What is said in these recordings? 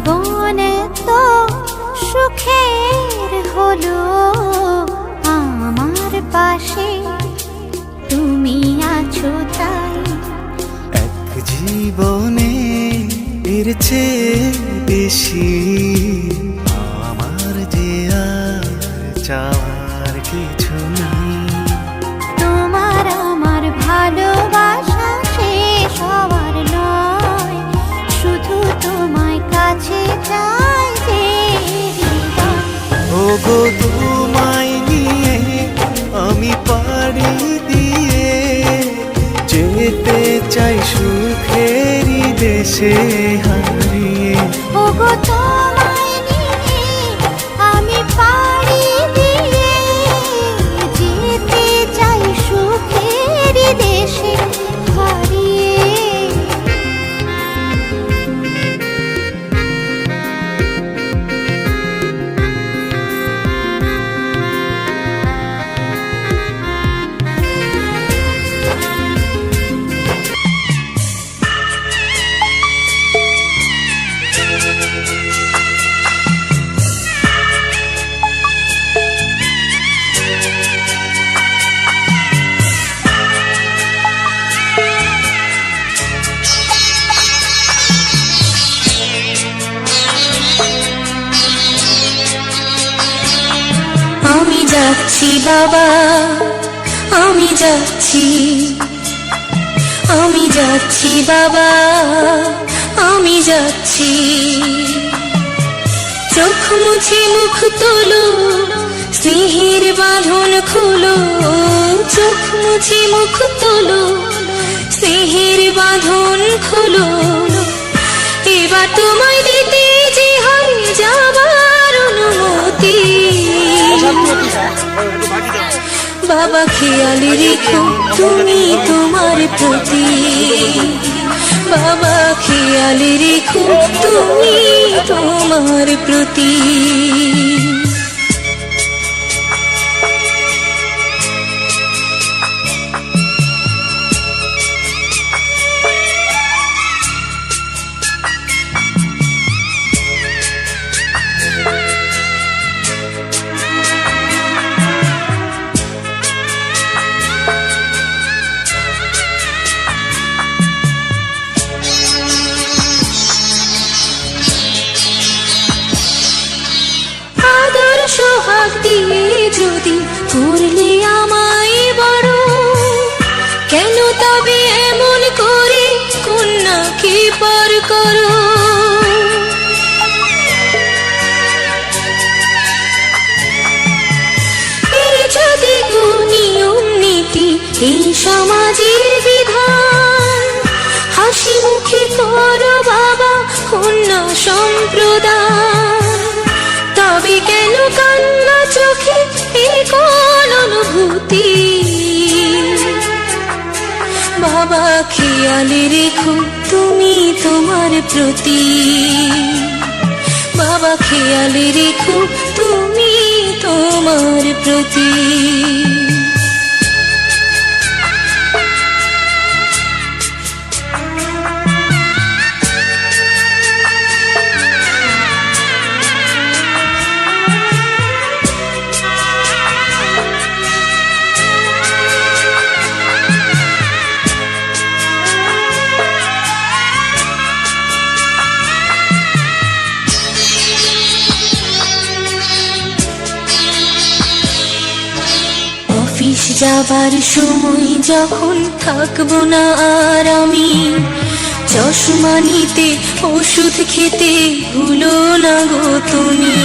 জীবন তো সুখের হলো আমার পাশে তুমি আছো তাই। এক জীবনে এর চেয়ে বেশি আমার যে আর চাওয়ার কিছু নেই। তোমার আমার ভালোবাসা শেষ হওয়ার নয়, শুধু তোমায় কাছে চাই যে হৃদয়। ওগো তোমায় নিয়ে আমি পাড়ি দিয়ে যেতে চাই সুখেরই দেশে হারিয়ে। ওগো তোমায় নিয়ে আমি পাড়ি দিয়ে যেতে চাই সুখের দেশে হারিয়ে। আমি যাচ্ছি বাবা, আমি যাচ্ছি, আমি যাচ্ছি বাবা, আমি যাচ্ছি। চোখ মুছে মুখ তোলো, স্নেহের বাঁধন খুলো। চোখ মুছে মুখ তোলো, স্নেহের বাঁধন খুলো। এবার তোমায় দিতে যে হয় যাবার অনুমতি। বাবা খেয়াল রেখো তুমি তোমার প্রতি। বাবা খেয়াল রেখো তুমি তোমার প্রতি। সোহাগ দিয়ে যদি করলে আমায় বড়, কেন তবে এমন করে কন্যাকে পর করো। এর যদি নিয়ম নীতি এই সমাজের বিধান, হাসি মুখে করো বাবা কন্যা সম্প্রদান। তবে কেন কান্না চোখে এই কোন অনুভূতি। বাবা খেয়াল রেখো তুমি তোমার প্রতি। বাবা খেয়াল রেখো তুমি তোমার প্রতি। যাবার সময় যখন থাকবো না আর আমি, চশমা নিতে ওষুধ খেতে ভুলো না গো তুমি।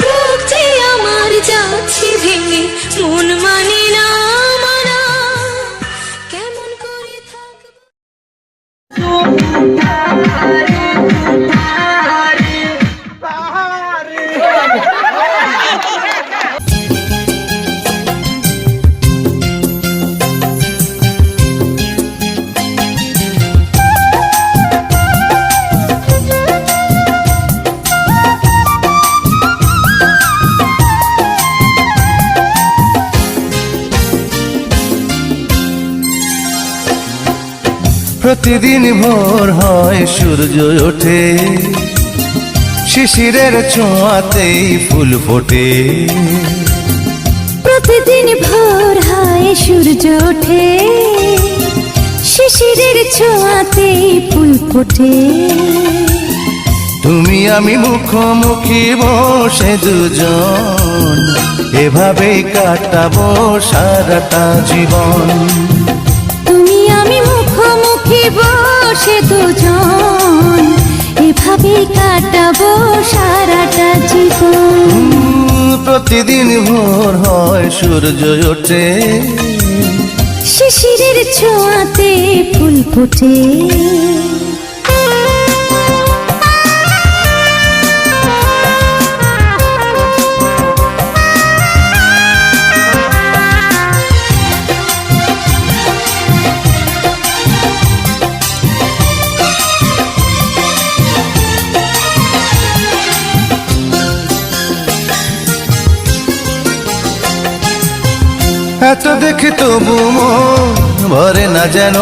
বুক যে আমার যাচ্ছে ভেঙে, মন মানে না মানা, কেমন করে থাকবো। প্রতিদিন ভোর হয় সূর্য ওঠে, শিশিরের ছোঁয়াতেই ফুল ফোটে। প্রতিদিন ভোর হয় সূর্য ওঠে, শিশিরের ছোঁয়াতেই ফুল ফোটে। তুমি আমি মুখোমুখি বসে দুজন, এভাবেই কাটাবো সারাটা জীবন। তুমি আমি মুখোমুখি বসে দুজন, এভাবেই কাটাবো সারাটা জীবন। প্রতিদিন ভোর হয় সূর্য ওঠে, শিশিরের ছোঁয়াতে ফুল ফোটে। এত দেখে তবু মন ভরে না যেন।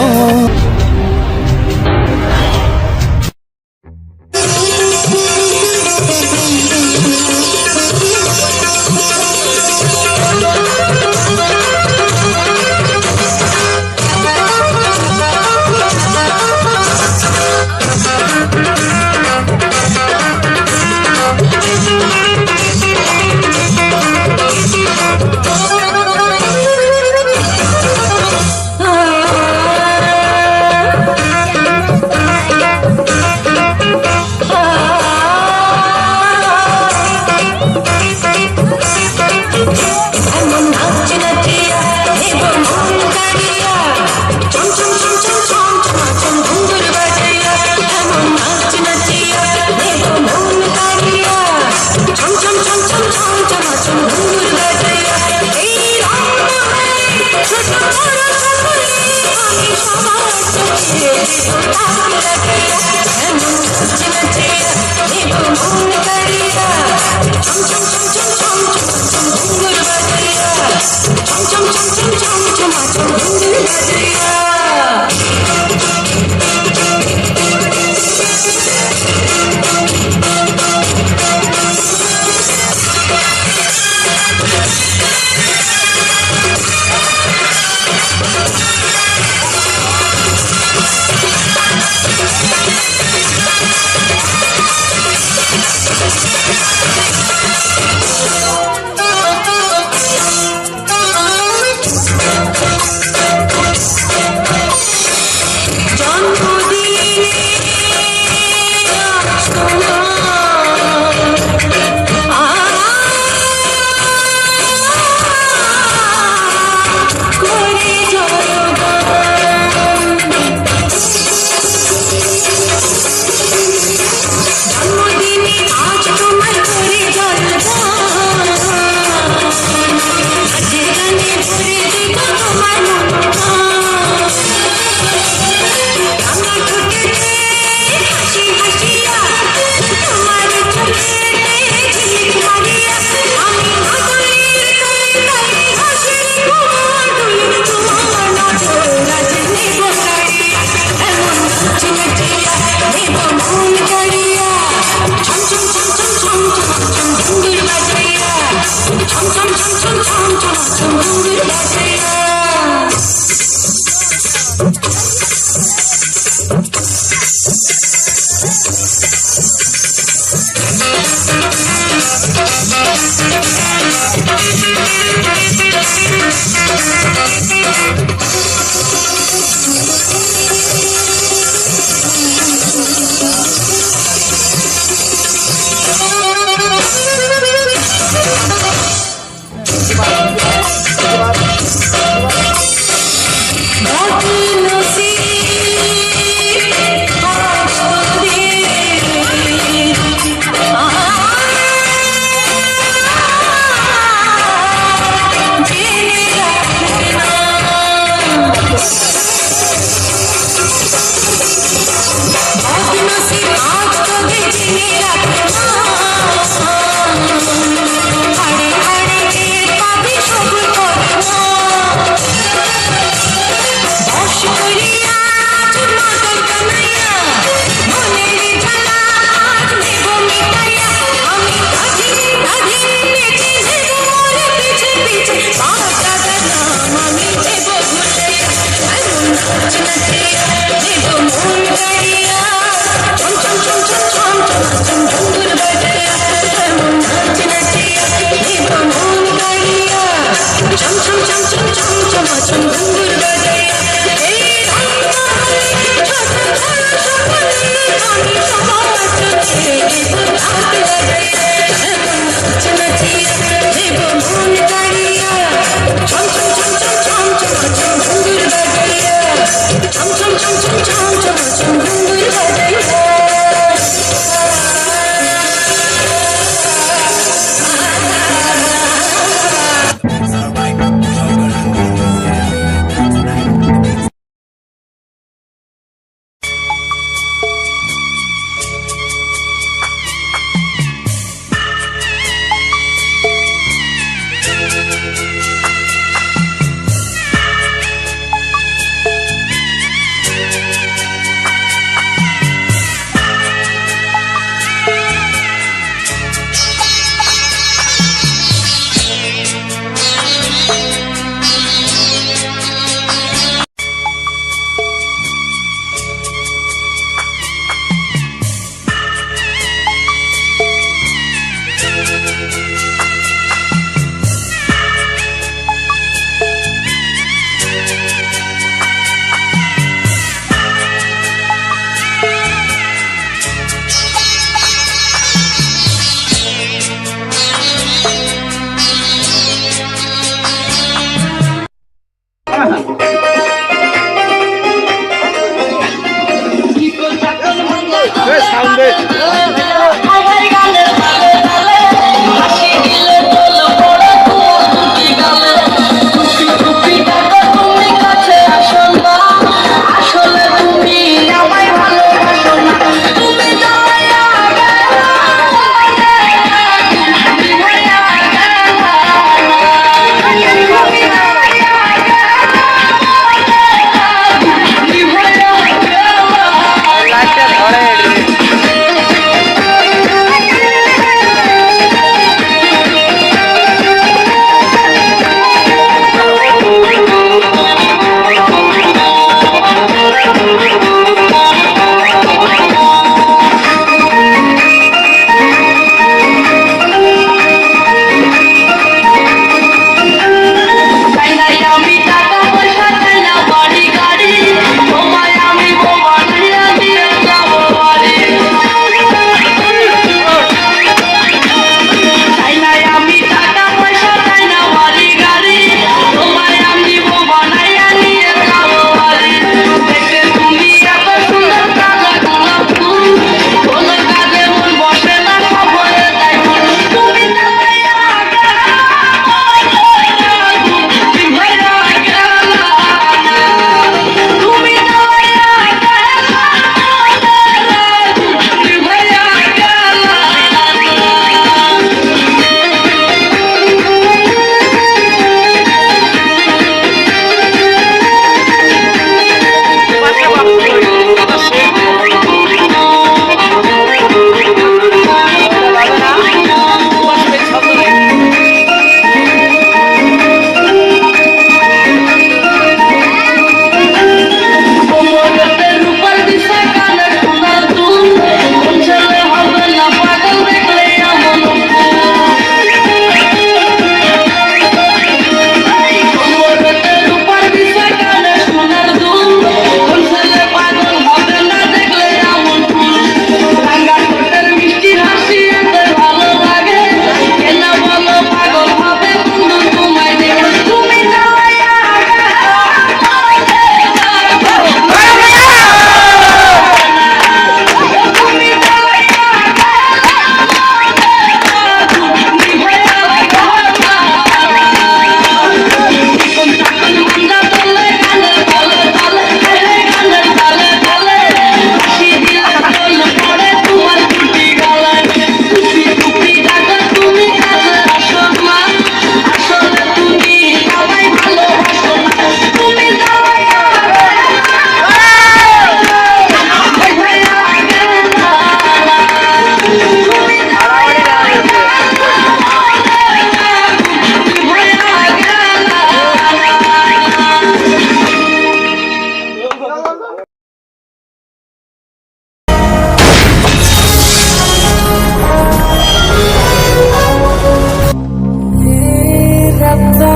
रब्बा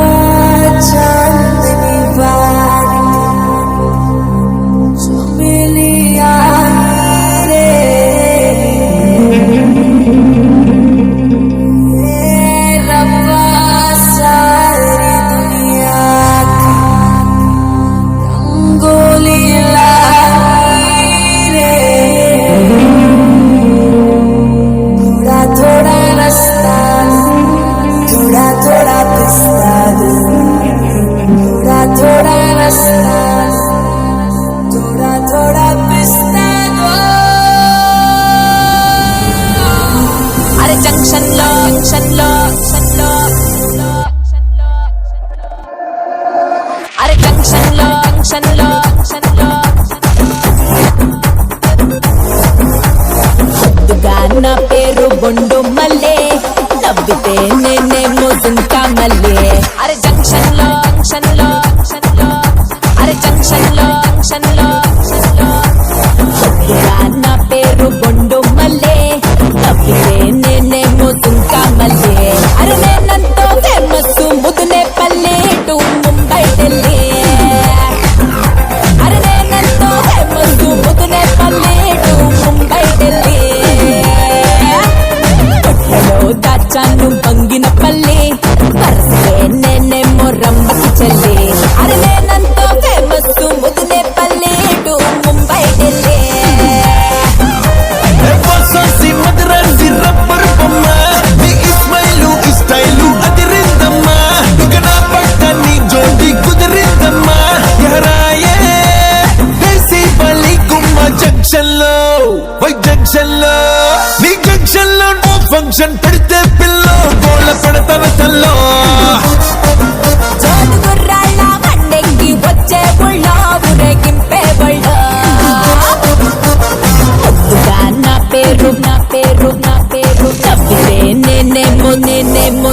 चांदनी वाली जो मिली आई रे रब्बा सारी दुनिया की रंगोली लाई रे थोड़ा थोड़ा रास्ता थोड़ा थोड़ा पिस्ता थोड़ा थोड़ा रास्ता थोड़ा थोड़ा पिस्ता अरे जंक्शन लो अरे जंक्शन लो దుగాన పేరు బొండు మల్లే నవ్వితే నేనేమో జింకా మల్లే అరే జంక్షన్ లో అరే జంక్షన్ లో దుగాన పేరు బొండు మల్లే నవ్వితే నేనేమో జింకా మల్లే అరే నేనంతో ఫేమస్ ముదునే పల్లె టు ముంబై ఢిల్లీ అరే నేనంతో ఫేమస్ ముదునే పల్లె టు ముంబై ఢిల్లీ దాచాను బంగిన పల్లి పరసే నేనేమో రంబకి చెల్లి అరే నేనంతో ఫేమస్ ముదునే పల్లి టు ముంబై ఢిల్లీ సోసి మద్రాసి రబ్బర్ బొమ్మ నీ ఇస్మైలు ఇస్టైలు అదిరిందమ్మా ఇక నా పట్ట నీ జోడి కుదిరిందమ్మా ఎహరాయే దేశీ బలి గుమ్మ జంక్షన్ లో వై జంక్షన్ లో నీ జంక్షన్ లో నో ఫంక్షన్ పెడితే పిల్లో గోళ్ళ పెడతావ తల్లో జోడు గుర్రాళ్ళ బండెక్కి వచ్చే బుళ్ళో ఊరేగింపే బుళ్ళో నా పేరు నవ్వితే నేనేమో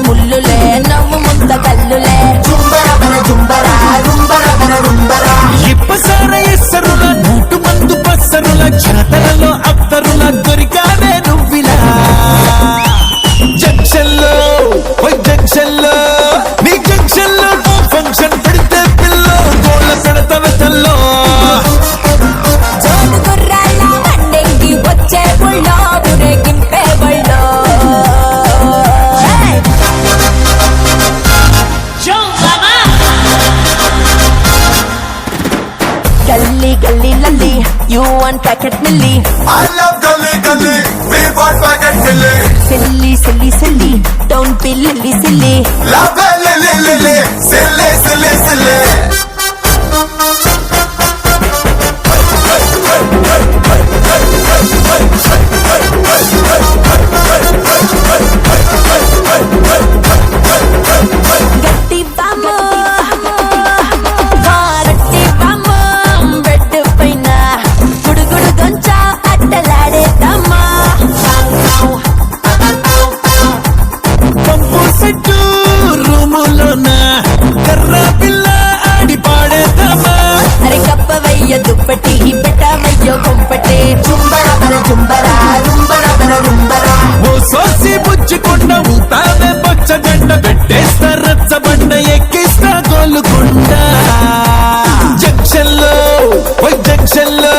ముల్లులే నవ్వు ముంత కల్లులే ఇప్పసార ఎస్సరుల నూటు మందు పస్సరుల జాతరలో అత్తరుల దొరికానే నువ్విలా జంక్షన్ లో వై జంక్షన్ లో నీ జంక్షన్ లో నో ఫంక్షన్ పెడితే పిల్లో గోళ్ళ పెడతావ తల్లో జోడు గుర్రాళ్ళ బండెక్కి వచ్చే బుళ్ళో ఊరేగింపే బుళ్ళో గల్లీ లల్లి యూ వాంట్ ప్యాకెట్ మిల్లి I love gully we want packet milli silly don't be silly love lily silly గట్టి బామ్మ భారతి బామ్మ బెడ్ పైన గుడుగుడు గొంచా అట్టలాడేదమ్మా పంపు సెట్టు రూములోన కర్ర పిల్ల ఆడి పాడేదమ్మా అరే కప్పవయ్య దుప్పటి పెట్టవయ్యో కొంపటే ఓ సోసి బుచ్చుకుండ ఊతానే పచ్చగడ్డ పెట్టేస్తా రచ్చబండ ఎక్కిస్తా గోలుకొండ జంక్షన్ లో వై జంక్షన్ లో